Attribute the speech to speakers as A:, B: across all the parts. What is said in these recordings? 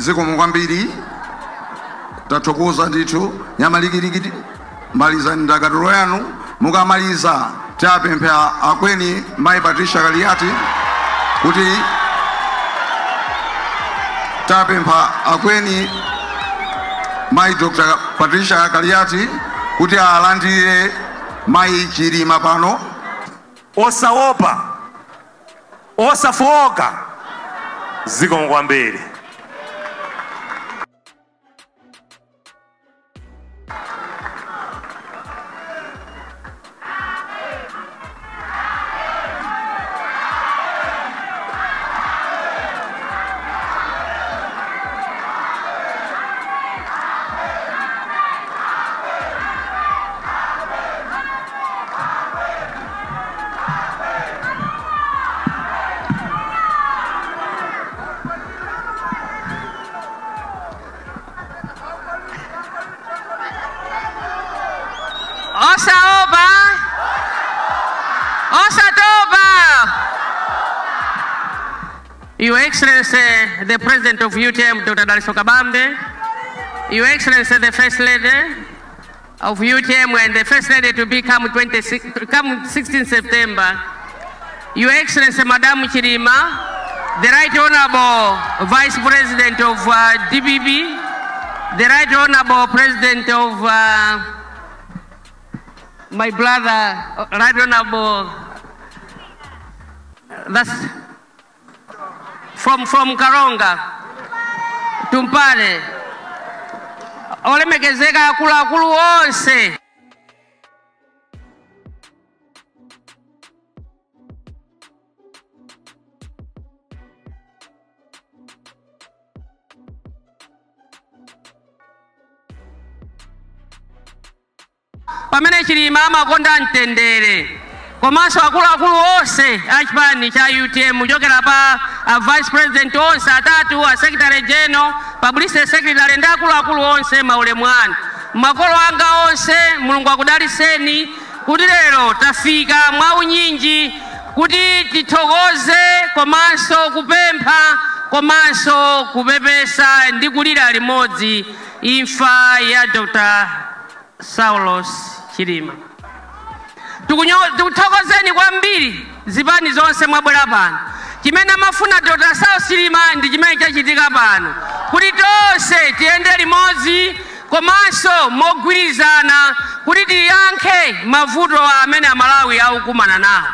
A: zikomo kwambiri tathokoza ndithu nyamalikirikiti maliza ndakatulo yanu mukamaliza tapempha akweni Mai Patricia Kaliati kuti tapempha akweni Mai Dr. Patricia Kaliati kuti alandire Mai Chilima pano.
B: Osaopa osafoka zikomo kwambiri.
C: Your Excellency, the President of UTM, Dr. Daliso Kabambe, Your Excellency, the First Lady of UTM and the First Lady to be come 16 September, Your Excellency, Madam Chilima, the Right Honorable Vice President of DBB, the Right Honorable President of my brother, Right Honorable, that's from Karonga, Tumpale, Olemekezeka Akulu onse. Pamene Chilima amakonda ntendere. Komanso akulu onse achipani cha UTM kuchokera pa Vice President onse atatu, a Secretary General, Publicity Secretary ndi akulu onse maulemu anu. Makolo anga onse Mulungu akudaliseni kuti lero tafika mwaunyinji kuti tithokoze komanso kupempha komanso kupepesa ndi kulira limodzi imfa ya Dr. Saulos Chilima. Tukuthokozeni kwambiri zipani zonse mwabwera pano. Chimene amafuna Dr. Saulos Chilima ndi chimene chachitika pano. Kuti tonse tiyende limodzi komanso mogwirizana kuti tiyankhe mavuto amene Amalawi akukumana nawo.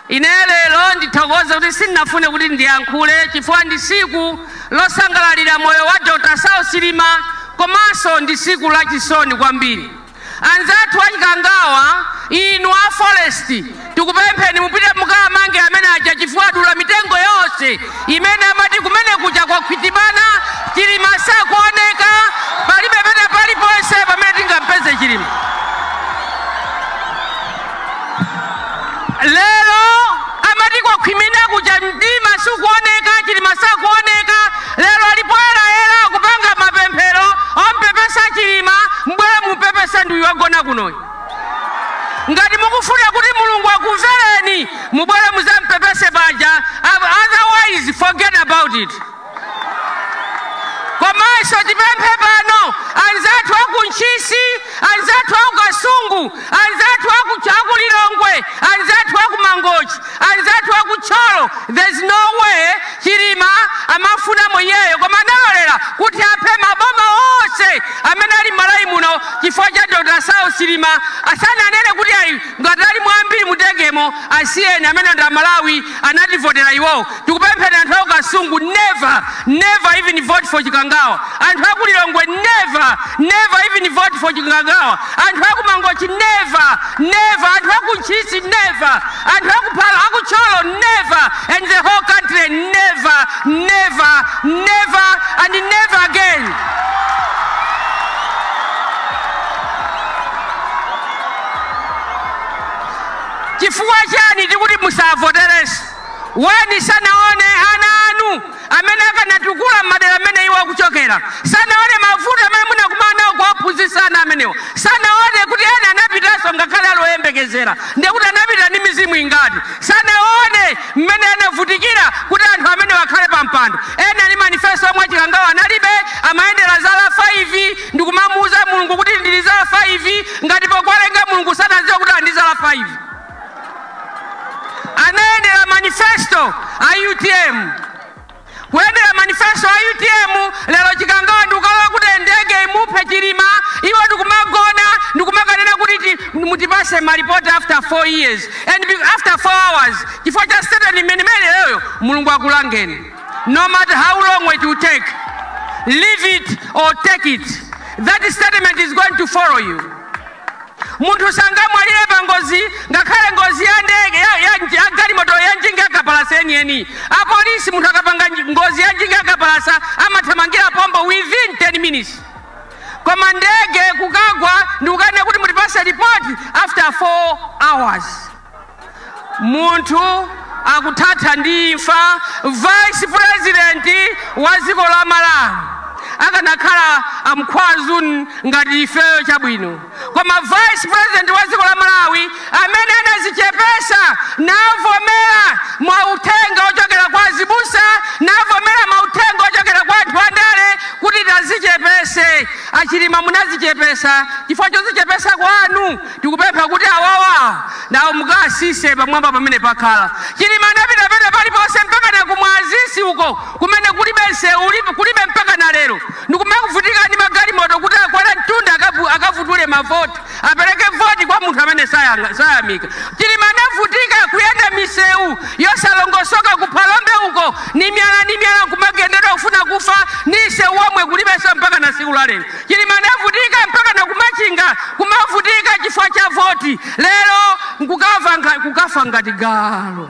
C: Ine lero ndithokoza kuti sindinafune kuti ndiyankhule chifukwa ndi siku losangalalira moyo wa Dr. Saulos Chilima komanso ndi siku lachisoni kwambiri. Anzathu achikangawa inu a forest tikupempheni mupite mukamange amene aja chifukwa dula mitengo yonse imene amati kumene kuja kwakhwitibana Chilima sakuoneka palibe pene paliponse pamene tingampeze Chilima. Lero amati kwakhwimina kuja mdima sukuoneka Chilima sakuoneka. Lero alipoera kupanga mapemphero ompepesa Chilima mbwere mupepesa ndi wagona kunoyi. Ngati mukufuna kuti Mulungu akumvereni mubwere muzampepese paja, otherwise forget about it. Komanso tipemphe pano anzathu akunchisi, anzathu akukasungu, anzathu akulilongwe, anzathu akumangochi, anzathu akucholo. There's no way Chilima amafuna moyeyo koma nalolera kuti aphe maboma onse amene ali Malawi muno chifukwa cha Dr. Saulos Chilima. Asananene kuti ayi ngati ali mwambiri mutengemo asiyeni amene ndi Malawi anativotera iwo. Tikupempheni anthu akukasungu never even vote for Chikangawa. Anthu akulilongwe never even vote for Chikangawa. Anthu akumangochi never. Anthu akunchisi never. Anthu akuphala akucholo never. And the whole country never and never again. Chifukwa chani tikuti musavoteresi? Wani sanaone ana anu amene akanatukula madera amene iwo akuchokera. Sanaone mavuto amene munakumana nawo kuwaphunzitsana amenewo. Sanaone kuti ena anapitaso ngakhale aloyembekezera ndikuti anapita ndi mizimu ingati. Sanaone mmene anavutikira kuti anthu amene wakhale pampa pampando ena ni manifesto mwa chikangawa nalibe amaendera zala 5 ndikumamuza mulungu kuti ndili zala 5 ngati pokwalenga mulungu sanaziwa kuti andizala 5 anaendera manifesto a UTM kuendera manifesto a UTM lero chikangawa ndikalola kuti ndege imupe Chilima iwo ndikumagona ndikumakanena kuti mutipase maripoti after 4 years and after 4 hours chifukwa cha statement imenemene leyo mulungu akulangeni. No matter how long it will take, leave it or take it, that statement is going to follow you. Muntu sangamwa lile pangozi ngakhale ngozi ya ndege ya gari moto ya njinga akapalasa eni apolisi muntu akapanga ngozi ya njinga akapalasa amathamangira pombo within 10 minutes. Koma ndege kukagwa ndikukane kuti mutipase report after 4 hours. Muntu akuthatha ndi imfa vice president wa dziko la Malawi akanakhala amkhwazu ngati ifeyo chabwino. Koma vice president wa dziko la Malawi amene anazichepesa navomera mautenga ochokera kwa zibusa navomera mautenga ochokera kwa anthu andale kuti tazichepese. Achilima munazichepesa chifukwa chozichepesa kwanu tikupempha kuti awawa nawo mukasise pamwamba pamene pakhala. Chilima anapita pene paliponse mpaka na kumwazisi uko kumene kulibe nseu kulibe mpaka na lero ndikumakuvutika ndi magari moto kuti akwera mtunda akavutule mavoti apereke voti kwa munthu amene sayamika. Chilima anavutika kuyenda miseu yosalongosoka kuphalombe uko ni miyala kumagendera kufuna kufa nise womwe kulibenso mpaka na siku la lero. Chilima anavutika mpaka na kumachinga kumavutika chifukwa cha voti lero kukafa ngati galo.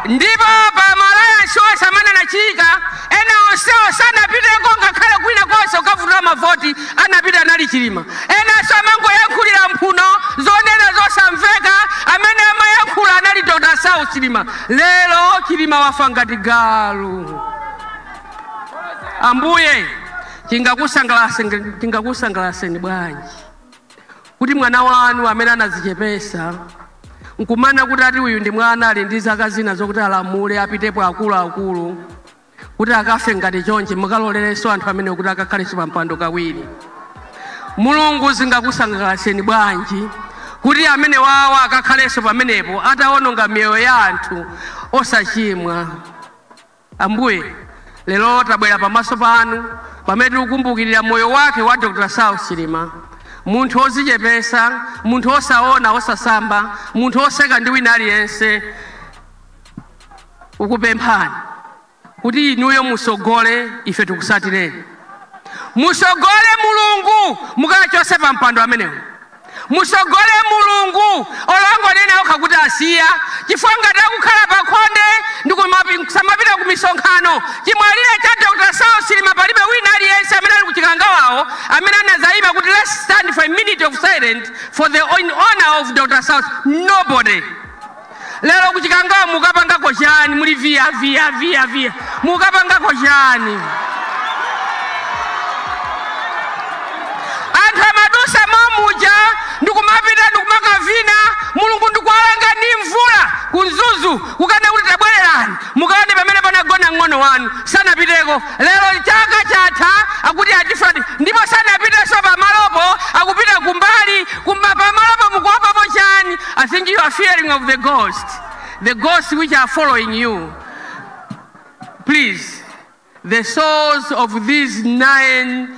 C: Ndipo pa malaya showa samana na chika ena oseo sana pita ngonga kala kuina kwose ukavutula mavoti anapita nali Chilima ena samango yankulira mphuno zonena zosamveka amene amayankhula anali Dr. South Chilima lero Chilima wafa ngati galo. Ambuye tingakusangalaseni bwanji kuti mwana wanu amene anazichepesa nkumana kuti ati uyu ndi mwana ali ndi zaka zina zokuti alamule apitepo akulu kuti akafe ngati chonje mukalolereso anthu amene kuti akakhaleso pampando kawiri. Mulungu zingakusangalaseni bwanji kuti amene wawa akakhaleso pamenepo ataononga miyoyo ya anthu osachimwa. Ambuye lero tabwera pamaso panu pamene tikukumbukirira moyo wake wa Dr. South Chilima, munthu ozichepesa, munthu osaona osasamba, munthu oseka ndi wina aliyense. Ukupemphani kuti inuyo musogole ife tikusatireni. Musogole Mulungu mukachose pampando amenewo. Musogole Mulungu olongo nena okakuti asiya chifukwa ngati akukhala pakhonde ndikusamapita ku misonkhano chimwalire cha Dr. South Chilima palibe wina aliyense amene ali kuchikangawawo amene anazayima kuti let's stand for a minute of silence for the honor of Dr. South. Nobody. Lero kuchikangawa mukapangako chani muli via mukapangako chani anthu amadusa momuja ndikumapita ndikumakavina Mulungu ndikuwalanga ndi mvula kunzuzu kukana kuti tabwererani mukaone pamene panagona ng'ono wanu sanapiteko. Lero chaka chatha akuti different ndipo sanapiteso pamalopo akupita kumbali pamalopo mukuopapo chani. I think you are fearing of the ghosts which are following you. Please, the souls of these 9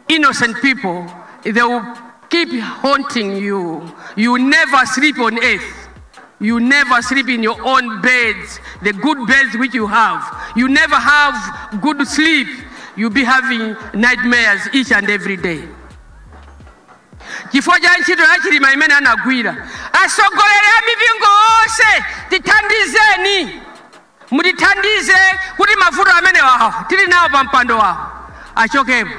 C: innocent people, they will keep haunting you. You never sleep on earth. You never sleep in your own beds, the good beds which you have. You never have good sleep. You'll be having nightmares each and every day. Chifukwa cha ntchito ya Chilima imene anagwira asogolere amipingo onse tithandizeni mutithandize kuti mavuto amene wawo tili nawo pampando wawo achokepo.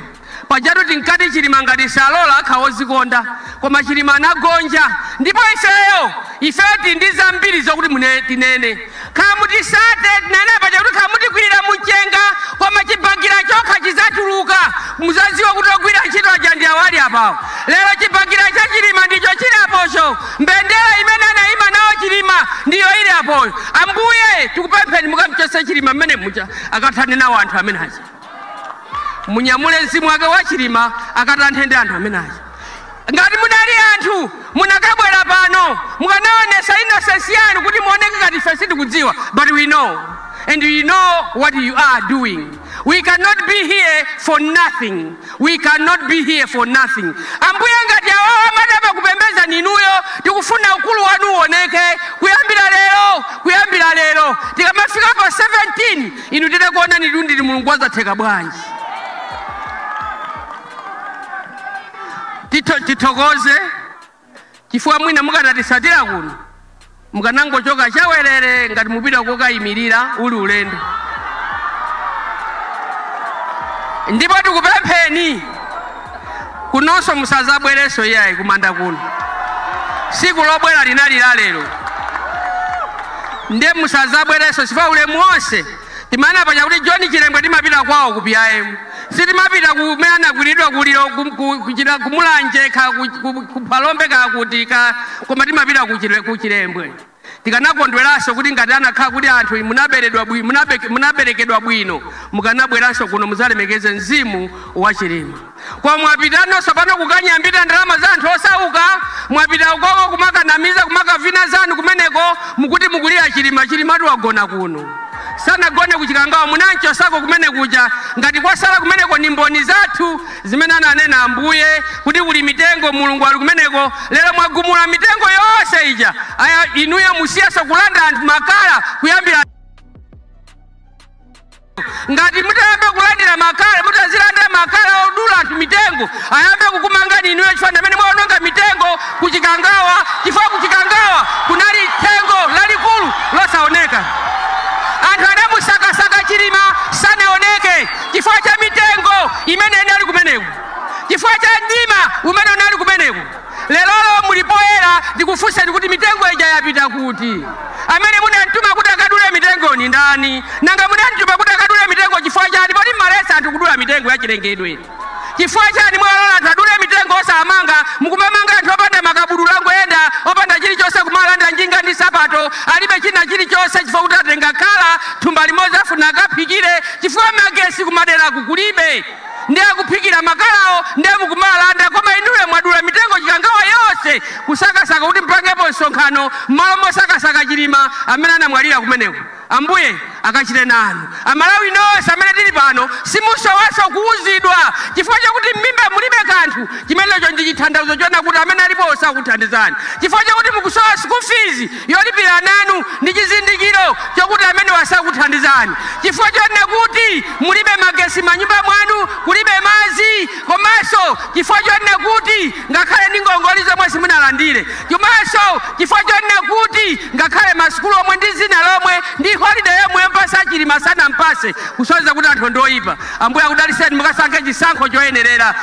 C: Pajatu tinkati Chilima ngati salola akhawozikonda koma Chilima anagonja ndipo ifeyo tindiza mbiri zokuti tinene kamutisate tinene pajatu kamutikwirira muchenga koma chibagira chokha chizatuluka muzaziwa kuti ogwira ntchito aja ndi awali apawo. Lero chibagira cha Chilima ndicho chili apocho apo ambuye tikupempheni mukamchose Chilima mmene muja akathane nawo anthu amene aja munyamule mzimu wake wa Chilima akatanthe ndi anthu amene aja ngati munali anthu munakabwera pano mukanaonesa innocence yanu kuti muoneke ngati ife sitikudziwa but we know and we know what you are doing. We cannot be here for nothing. We cannot be here for nothing. Ambuye ngati awo amadaba kupembeza ninuyo tikufuna ukulu wanu uoneke kuyambira lero tikamafika pa 17 inu tite kuona ndili mulungu wazatheka bwanji. Tithokoze chifukwa mwina mukanatisatira kuno mukanangochoka chawerere ngati mupita kokayimirira uli ulendo. Ndipo tikupempheni kunonso musazabwereso iyayi kumanda kuno siku lobwera linali la lero ndiye musazabwereso chifukwa ulemu wonse timana paja kuti John Chilembwe timapita kwawo kupyaemu sitimapita kumene anagwiridwa kuliro kumulanje kupalombe kakutika koma timapita ku Chilembwe tikanakondweranso kuti ngati anakhala kuti anthu munaberekedwa bwino mukanabweranso kuno muzalemekeze mzimu wa Chilima. Kwa mwapitanonso pano kukanyambita ndalama za anthu osauka mwapita ukoko kumakanamiza kumakavina zanu kumeneko mukuti mukulira Chilima wagona kuno sanagone kuchikangawa munanchosako kumene kuja ngati kwasala kumeneko ni mboni zathu zimene ananena ambuye kuti kuli mitengo mulungu ali kumeneko lero mwagumula mitengo yonse ija aya inuyo musiyaso kulanda anthu makala kuyambira ngati mutayambe kulandira makala mutazilanda makala odula anthu mitengo ayambe kukumangani inuyo chifanda mene mwaononga mitengo kuchikangawa chifukwa kuchikangawa kunali tengo lalikulu losaoneka anthu anamusakasaka Chilima sanaoneke chifukwa cha mitengo imene inali kumeneko chifukwa cha mdima umene unali kumeneko. Lelolo mulipoera ndikufunsa kuti mitengo ija yapita kuti amene munantuma kuti akadule mitengo ni ndani nanga munantuma kuti akadule mitengo chifukwa chani poti malesa anthu kudula mitengo ya chilengedwe chifukwa chani mwalola anthu adule mitengo osamanga mukumamanga anthu opanda makabudula ngoyenda opanda chilichonse kumalanda njinga ndi sapato alibe china chilichonse chifukwa kuti atenga khala thumba limodzi afuna akaphikire chifukwa magesi kumadera kukulibe ndiye akuphikira makalawo ndiye mukumalanda koma inuyo mwadula mitengo chikangawa yonse kusakasaka kuti mpangepo nsonkhano mmalo mosakasaka Chilima amene anamwalira kumeneko. Ambuye akachite nanu amalawi nonse amene tili pano simusowaso kuuzidwa chifukwa chakuti mmimba mulibe kanthu chimenecho ndi chithandizo chona kuti amene alipo osakuthandizani chifukwa chakuti mukusowa school fees yolipira nanu ndi chizindikiro chokuti amene wasakuthandizani chifukwa chone kuti mulibe magesi manyumba mwanu kulibe mazi komanso chifukwa chone kuti ngakhale ndi ngongoli zomwe simunalandire komanso chifukwa chone kuti ngakhale masukulu omwe ndi zina lomwe ndi holiday yomwe mpasa Chilima sana mpase kusonyeza kuti anthu ndoyipa. Ambuye akudaliseni mukasankhe chisankho choyenerera.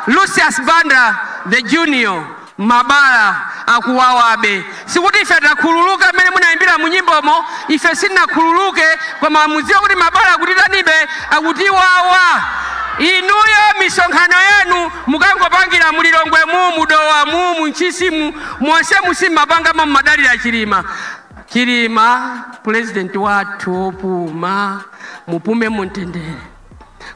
C: Lucius Banda the Junior Mabala akuwawabe sikuti ife takhululuka mmene munayimbira mu nyimbomo ife sinakhululuke koma mudziwe kuti Mabala akutitanibe akutiwawa inuyo misonkhano yanu mukangopangira mulilongwe mudowa munchisimu monse musimapanga madalira Chilima president wathu opuma mupume muntendere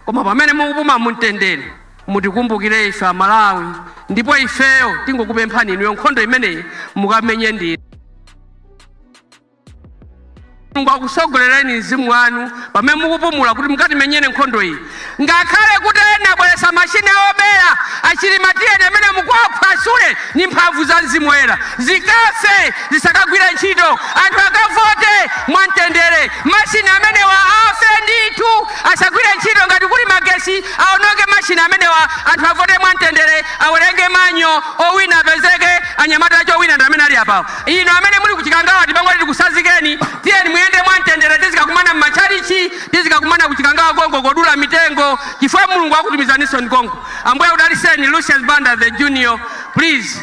C: koma pamene mukupuma muntendere mutikumbukire ife Amalawi ndipo ifeyo tingokupemphani inuyo nkhondo imeneyi mukamenye ndira Mulungu akusogolereni mzimu wanu pamene mukupumula kuti mukatimenyere nkhondo iyi ngakhale kuti ena abweresa mashine obera Achilima tiyeni amene mukuwaphwasule ni mphamvu za mzimu woyera zikafe zisakagwira ntchito anthu akavote mwamtendere mashine amene wa afe ndithu asagwire ntchito ngati kuli magesi aononge mashine amene wa anthu avote mwamtendere awerenge manyo owina apezeke anyamata acho owina ndi amene ali apawo ino amene muli kuchikangawa tipangoti tikusazikeni tiyeni muyende mwamtendere tizikakumana m'machalichi tizikakumana kuchikangawa gongo kodula mitengo chifukwa Mulungu akutumizaniso ngongo. Ambuye udaliseni Lucius Banda the Junior please